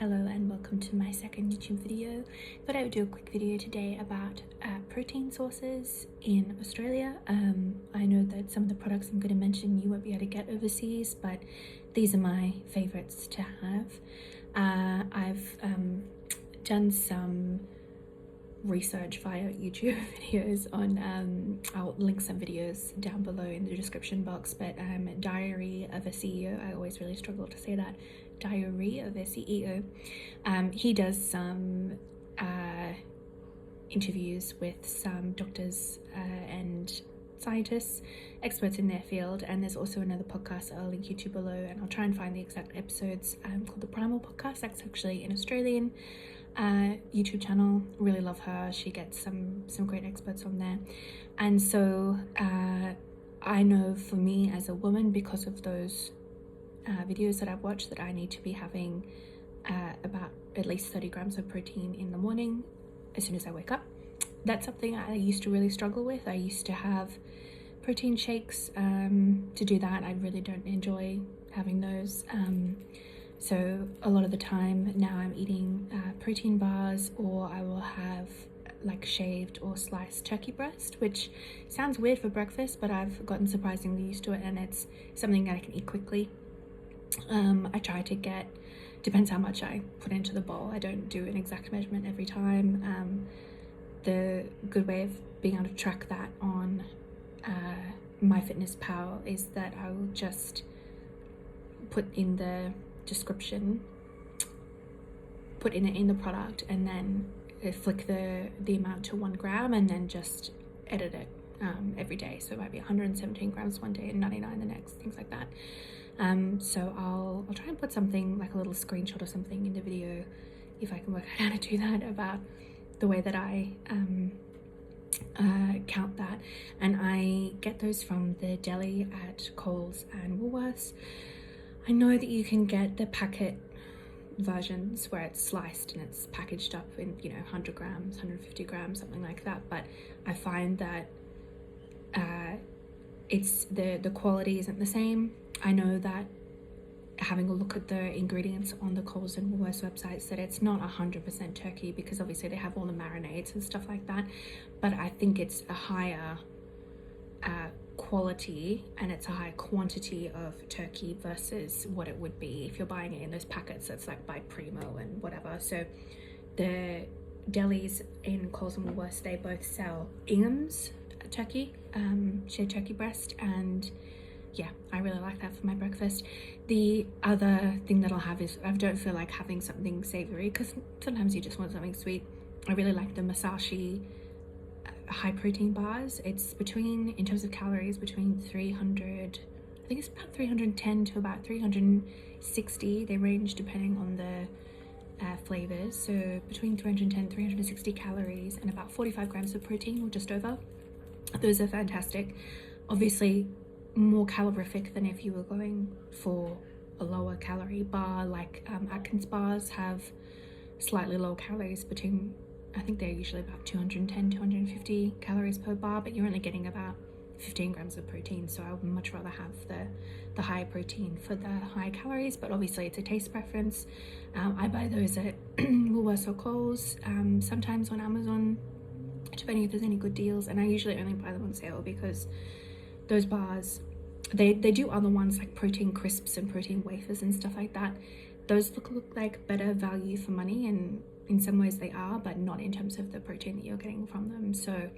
Hello and welcome to my second YouTube video. Thought I would do a quick video today about protein sources in Australia. I know that some of the products I'm going to mention you won't be able to get overseas, but these are my favorites to have. I've done some research via YouTube videos on I'll link some videos down below in the description box, but Diary of a CEO, I always really struggle to say that, Diary of a CEO. He does some interviews with some doctors and scientists, experts in their field, and there's also another podcast I'll link you to below, and I'll try and find the exact episodes, called the Primal Podcast. That's actually an Australian YouTube channel. Really love her. She gets some great experts on there. And so I know for me as a woman, because of those videos that I've watched, that I need to be having about at least 30 grams of protein in the morning as soon as I wake up. That's something I used to really struggle with. I used to have protein shakes to do that. I really don't enjoy having those. So a lot of the time now I'm eating protein bars, or I will have like shaved or sliced turkey breast, which sounds weird for breakfast, but I've gotten surprisingly used to it, and it's something that I can eat quickly. I try to get, depends how much I put into the bowl. I don't do an exact measurement every time. The good way of being able to track that on MyFitnessPal is that I will just put in the description, put in the product, and then flick the amount to 1 gram, and then just edit it every day. So it might be 117 grams one day and 99 the next, things like that. So I'll try and put something like a little screenshot or something in the video, if I can work out how to do that, about the way that I count that. And I get those from the deli at Coles and Woolworths. I know that you can get the packet versions where it's sliced and it's packaged up in, 100 grams, 150 grams, something like that, but I find that it's the quality isn't the same. I know that having a look at the ingredients on the Coles and Woolworths websites, that it's not 100% turkey, because obviously they have all the marinades and stuff like that, but I think it's a higher quality and it's a high quantity of turkey versus what it would be if you're buying it in those packets that's like by Primo and whatever. So the delis in Coles and Woolworths, they both sell Ingham's turkey, shaved turkey breast, and yeah, I really like that for my breakfast. The other thing that I'll have is, I don't feel like having something savory, because sometimes you just want something sweet. I really like the Masashi high protein bars. It's between, in terms of calories, between 300, I think it's about 310 to about 360. They range depending on the flavors. So between 310 and 360 calories and about 45 grams of protein, or just over. Those are fantastic. Obviously more calorific than if you were going for a lower calorie bar, like Atkins bars have slightly lower calories, between, I think they're usually about 210, 250 calories per bar, but you're only getting about 15 grams of protein. So I would much rather have the high protein for the high calories, but obviously it's a taste preference. I buy those at Woolworths or Coles, sometimes on Amazon, depending if there's any good deals, and I usually only buy them on sale, because those bars, they do other ones like protein crisps and protein wafers and stuff like that. Those look like better value for money, and in some ways they are, but not in terms of the protein that you're getting from them. So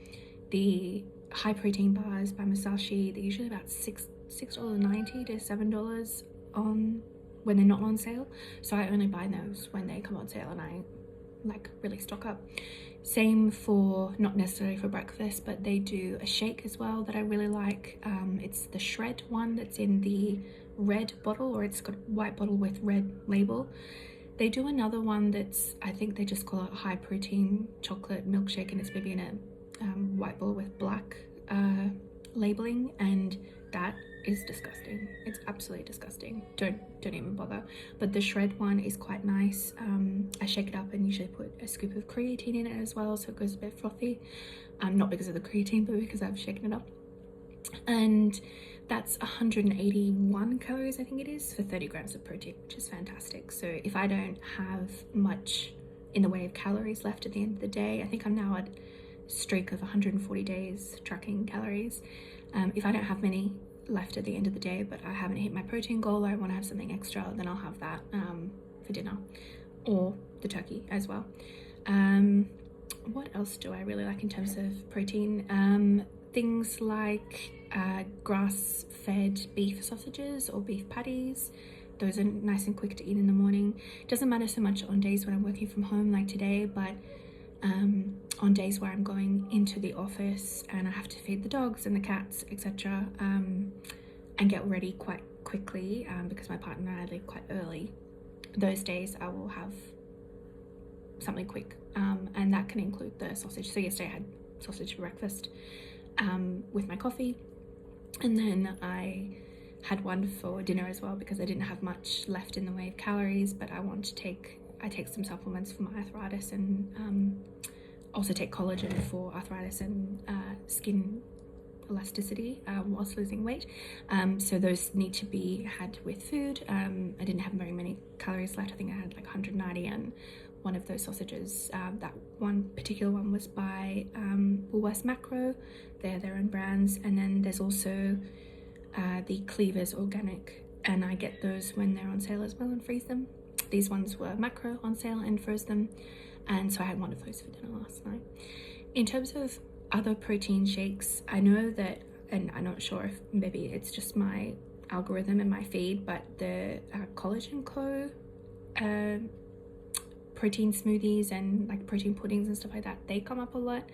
the high protein bars by Masashi, they're usually about $6.90 to $7 on when they're not on sale. So I only buy those when they come on sale, and I like really stock up. Same for, not necessarily for breakfast, but they do a shake as well that I really like. It's the shred one that's in the red bottle, or it's got a white bottle with red label. They do another one that's, I think they just call it high protein chocolate milkshake, and it's maybe in a white bottle with black labeling, and that is disgusting. It's absolutely disgusting. Don't even bother. But the shred one is quite nice. I shake it up and usually put a scoop of creatine in it as well, so it goes a bit frothy. Not because of the creatine, but because I've shaken it up. and that's 181 calories, I think it is, for 30 grams of protein, which is fantastic. So if I don't have much in the way of calories left at the end of the day, I think I'm now at a streak of 140 days tracking calories. If I don't have many left at the end of the day, but I haven't hit my protein goal, or I want to have something extra, then I'll have that for dinner, or the turkey as well. What else do I really like in terms of protein? Things like grass-fed beef sausages or beef patties. Those are nice and quick to eat in the morning. It doesn't matter so much on days when I'm working from home like today, but on days where I'm going into the office and I have to feed the dogs and the cats, etc., and get ready quite quickly, because my partner and I leave quite early, those days I will have something quick, and that can include the sausage. So yesterday I had sausage for breakfast with my coffee, and then I had one for dinner as well, because I didn't have much left in the way of calories, but I take some supplements for my arthritis, and also take collagen for arthritis and skin elasticity whilst losing weight. So those need to be had with food. I didn't have very many calories left. I think I had like 190, and one of those sausages, that one particular one was by Woolworths Macro. They're their own brands. And then there's also the Cleavers Organic, and I get those when they're on sale as well and freeze them. These ones were Macro on sale and froze them, and so I had one of those for dinner last night. In terms of other protein shakes, I know that, and I'm not sure if maybe it's just my algorithm in my feed, but the Collagen Co. Protein smoothies and like protein puddings and stuff like that, they come up a lot.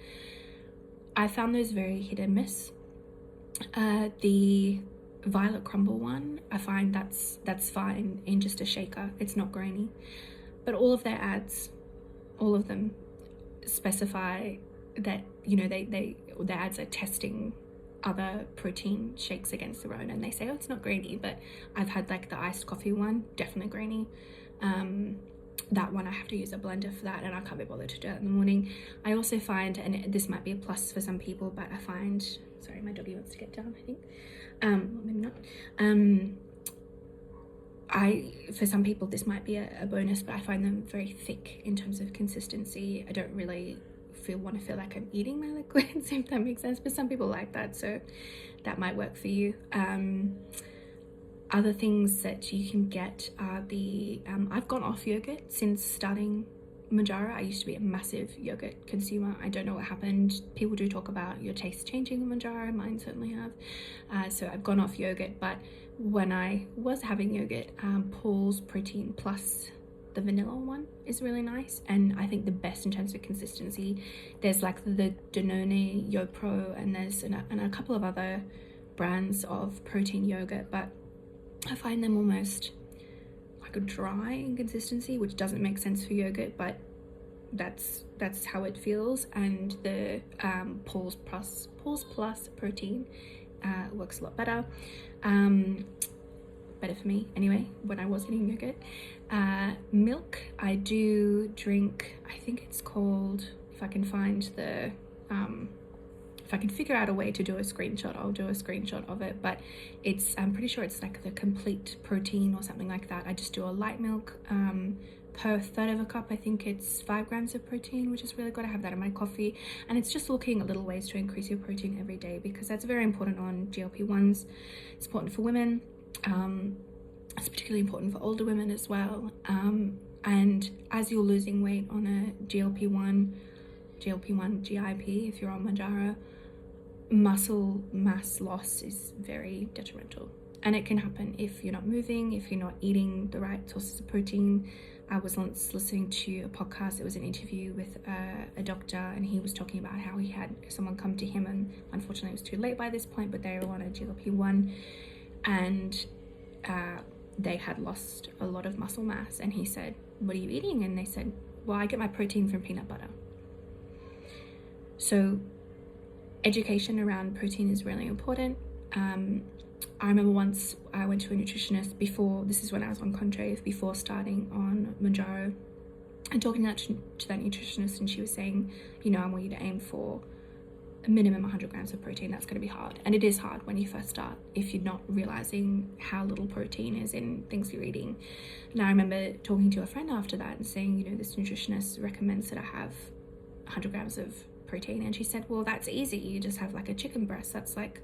I found those very hit and miss. The Violet Crumble one, I find that's fine in just a shaker. It's not grainy, but all of their ads, all of them specify that, you know, their ads are testing other protein shakes against their own, and they say, oh, it's not grainy, but I've had like the iced coffee one, definitely grainy. That one I have to use a blender for that, and I can't be bothered to do it in the morning. I also find, and this might be a plus for some people, but I find, sorry, my doggy wants to get down, I think, maybe not. For some people this might be a bonus, but I find them very thick in terms of consistency. I don't really want to feel like I'm eating my liquids, if that makes sense, but some people like that, so that might work for you. Other things that you can get are the, I've gone off yogurt since starting Mounjaro. I used to be a massive yogurt consumer. I don't know what happened. People do talk about your taste changing with Mounjaro. Mine certainly have. So I've gone off yogurt, but when I was having yogurt, Paul's Protein Plus, the vanilla one, is really nice, and I think the best in terms of consistency. There's like the Danone YoPro, and there's a couple of other brands of protein yogurt, but I find them almost like a dry in consistency, which doesn't make sense for yogurt, but that's how it feels. And the Paul's Plus protein works a lot better. Better for me anyway, when I was eating yogurt. Milk, I do drink, I think it's called, if I can find the if I can figure out a way to do a screenshot, I'll do a screenshot of it, but it's, I'm pretty sure it's like the complete protein or something like that. I just do a light milk, per third of a cup, I think it's 5 grams of protein, which is really good. I have that in my coffee, and it's just looking at little ways to increase your protein every day, because that's very important on GLP-1s. It's important for women, it's particularly important for older women as well, and as you're losing weight on a GLP-1 GIP, if you're on Mounjaro, muscle mass loss is very detrimental, and it can happen if you're not moving, if you're not eating the right sources of protein. I was once listening to a podcast, it was an interview with a doctor, and he was talking about how he had someone come to him, and unfortunately it was too late by this point, but they were on a GLP-1, and they had lost a lot of muscle mass, and he said, what are you eating? And they said, well, I get my protein from peanut butter. So education around protein is really important. I remember once I went to a nutritionist before, this is when I was on Contrave, before starting on Mounjaro, and talking to that nutritionist, and she was saying, you know, I want you to aim for a minimum 100 grams of protein. That's going to be hard, and it is hard when you first start if you're not realizing how little protein is in things you're eating. And I remember talking to a friend after that and saying, you know, this nutritionist recommends that I have 100 grams of protein, and she said, well, that's easy, you just have like a chicken breast, that's like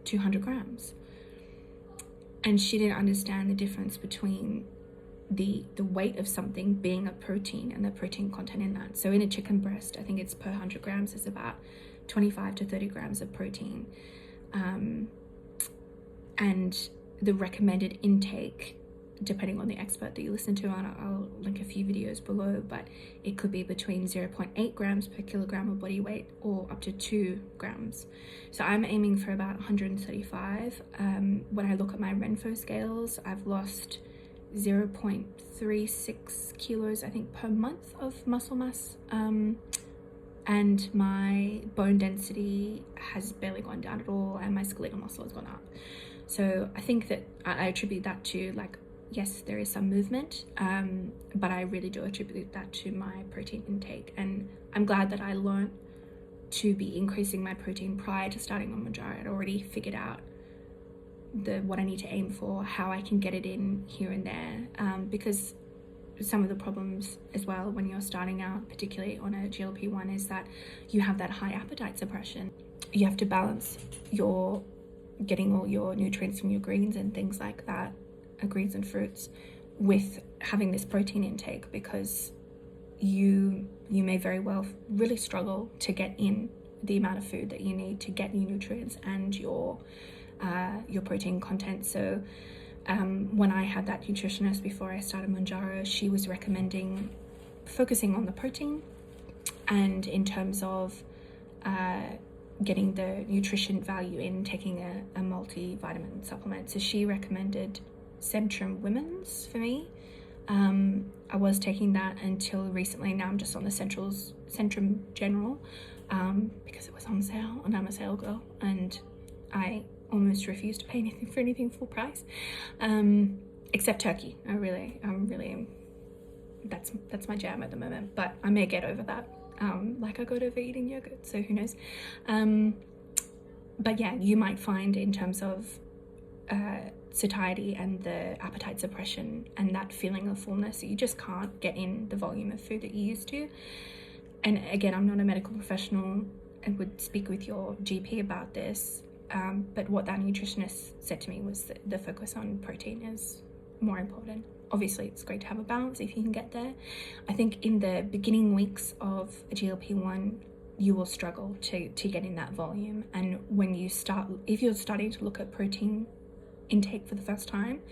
200 grams. And she didn't understand the difference between the weight of something being a protein and the protein content in that. So in a chicken breast, I think it's per 100 grams is about 25 to 30 grams of protein, and the recommended intake, depending on the expert that you listen to, and I'll link a few videos below, but it could be between 0.8 grams per kilogram of body weight or up to 2 grams. So I'm aiming for about 135. When I look at my Renfo scales, I've lost 0.36 kilos, I think, per month of muscle mass. And my bone density has barely gone down at all, and my skeletal muscle has gone up. So I think that I attribute that to, like, yes, there is some movement, but I really do attribute that to my protein intake. And I'm glad that I learned to be increasing my protein prior to starting on Mounjaro. I'd already figured out what I need to aim for, how I can get it in here and there, because some of the problems as well when you're starting out, particularly on a GLP-1, is that you have that high appetite suppression. You have to balance your getting all your nutrients from your greens and things like that, greens and fruits, with having this protein intake, because you may very well really struggle to get in the amount of food that you need to get your nutrients and your protein content. So when I had that nutritionist before I started Mounjaro, she was recommending focusing on the protein, and in terms of getting the nutrition value in, taking a multivitamin supplement. So she recommended Centrum Women's for me. I was taking that until recently. Now I'm just on the Centrum General, because it was on sale, and I'm a sale girl, and I almost refuse to pay anything for anything full price, except turkey. I'm really that's my jam at the moment, but I may get over that, like I got over eating yogurt, so who knows. But yeah, you might find in terms of satiety and the appetite suppression and that feeling of fullness, you just can't get in the volume of food that you used to. And again, I'm not a medical professional and would speak with your GP about this, but what that nutritionist said to me was that the focus on protein is more important. Obviously, it's great to have a balance if you can get there. I think in the beginning weeks of a GLP-1, you will struggle to get in that volume. And when you start, if you're starting to look at protein intake for the first time,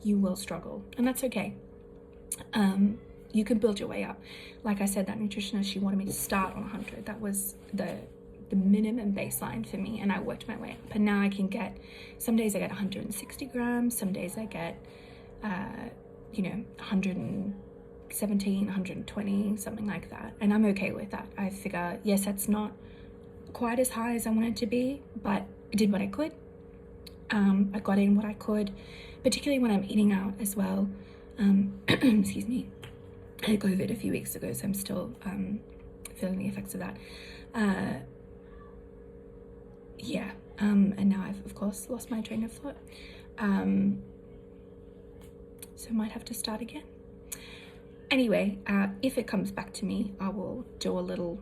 you will struggle, and that's okay. You can build your way up. Like I said, that nutritionist, she wanted me to start on 100. That was the minimum baseline for me, and I worked my way up. And now I can get, some days I get 160 grams, some days I get 117, 120, something like that, and I'm okay with that. I figure, yes, that's not quite as high as I wanted to be, but I did what I could. I got in what I could, particularly when I'm eating out as well. Excuse me, I had COVID a few weeks ago, so I'm still feeling the effects of that. And now I've of course lost my train of thought, so I might have to start again. Anyway, if it comes back to me, I will do a little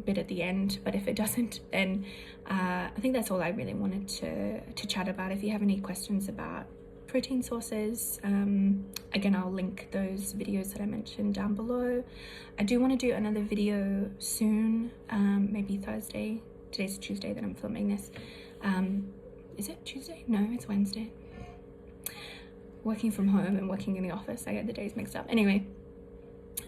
bit at the end, but if it doesn't, then I think that's all I really wanted to chat about. If you have any questions about protein sources, again, I'll link those videos that I mentioned down below. I do want to do another video soon, maybe Thursday. Today's Tuesday that I'm filming this. Is it Tuesday? No, it's Wednesday. Working from home and working in the office, I get the days mixed up. Anyway,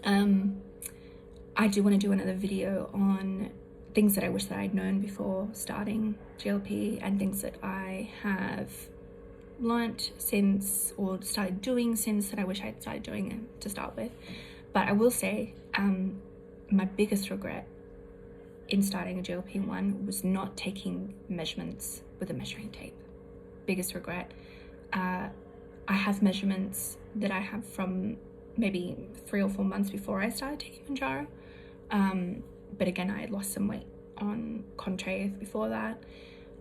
I do want to do another video on things that I wish that I'd known before starting GLP, and things that I have learnt since, or started doing since, that I wish I'd started doing it to start with. But I will say, my biggest regret in starting a GLP-1 was not taking measurements with a measuring tape. Biggest regret. I have measurements that I have from maybe 3 or 4 months before I started taking Mounjaro, but again, I had lost some weight on Contrave before that.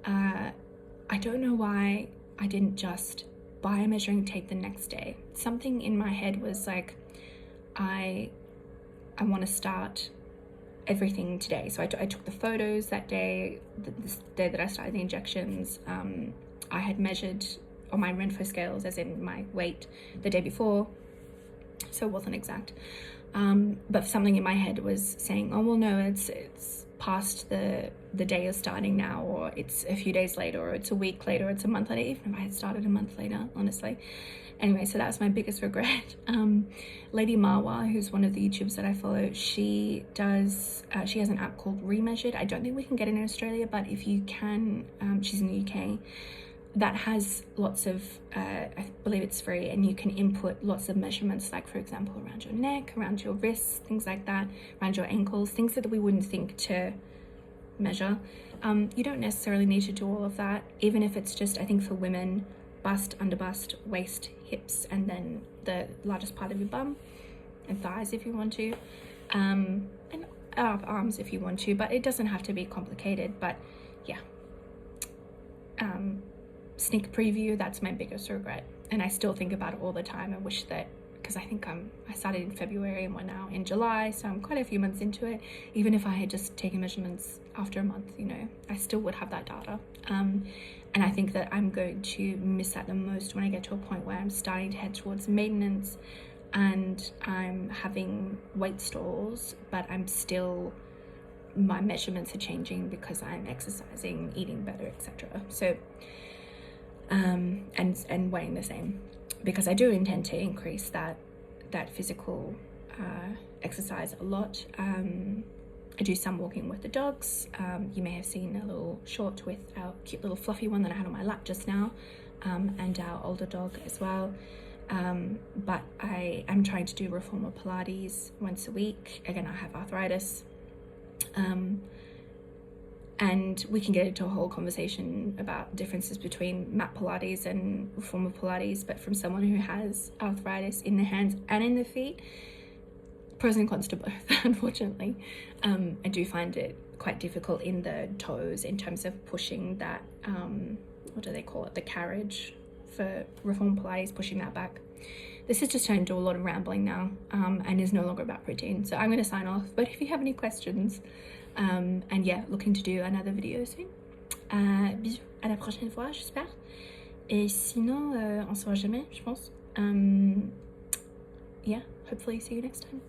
I don't know why I didn't just buy a measuring tape the next day. Something in my head was like, I want to start everything today. So I took the photos that day, the day that I started the injections. I had measured on my Renfo scales, as in my weight, the day before, so it wasn't exact. But something in my head was saying, oh well, no, it's past the day is starting now, or it's a few days later, or it's a week later, or it's a month later, even if I had started a month later, honestly. Anyway, so that was my biggest regret. Lady Marwa, who's one of the YouTubers that I follow, she has an app called Remeasured. I don't think we can get it in Australia, but if you can, she's in the UK, that has lots of, I believe it's free, and you can input lots of measurements, like for example, around your neck, around your wrists, things like that, around your ankles, things that we wouldn't think to measure. You don't necessarily need to do all of that, even if it's just, I think for women, bust, under bust, waist, hips, and then the largest part of your bum and thighs if you want to, and arms if you want to, but it doesn't have to be complicated. But yeah, sneak preview, that's my biggest regret, and I still think about it all the time. I wish that, because I think I started in February and we're now in July, so I'm quite a few months into it. Even if I had just taken measurements after a month, you know, I still would have that data. And I think that I'm going to miss that the most when I get to a point where I'm starting to head towards maintenance and I'm having weight stalls, but I'm still, my measurements are changing because I'm exercising, eating better, etc. So and weighing the same, because I do intend to increase that physical exercise a lot. I do some walking with the dogs. You may have seen a little short with our cute little fluffy one that I had on my lap just now, and our older dog as well. But I am trying to do reformer Pilates once a week. Again, I have arthritis. And we can get into a whole conversation about differences between mat Pilates and reformer Pilates, but from someone who has arthritis in the hands and in the feet, pros and cons to both, unfortunately. I do find it quite difficult in the toes in terms of pushing that, what do they call it, the carriage for reformer Pilates, pushing that back. This has just turned into a lot of rambling now, and is no longer about protein, so I'm going to sign off. But if you have any questions, and yeah, looking to do another video soon. Bisous, à la prochaine fois, j'espère. Et sinon, on se voit jamais, je pense. Yeah, hopefully see you next time.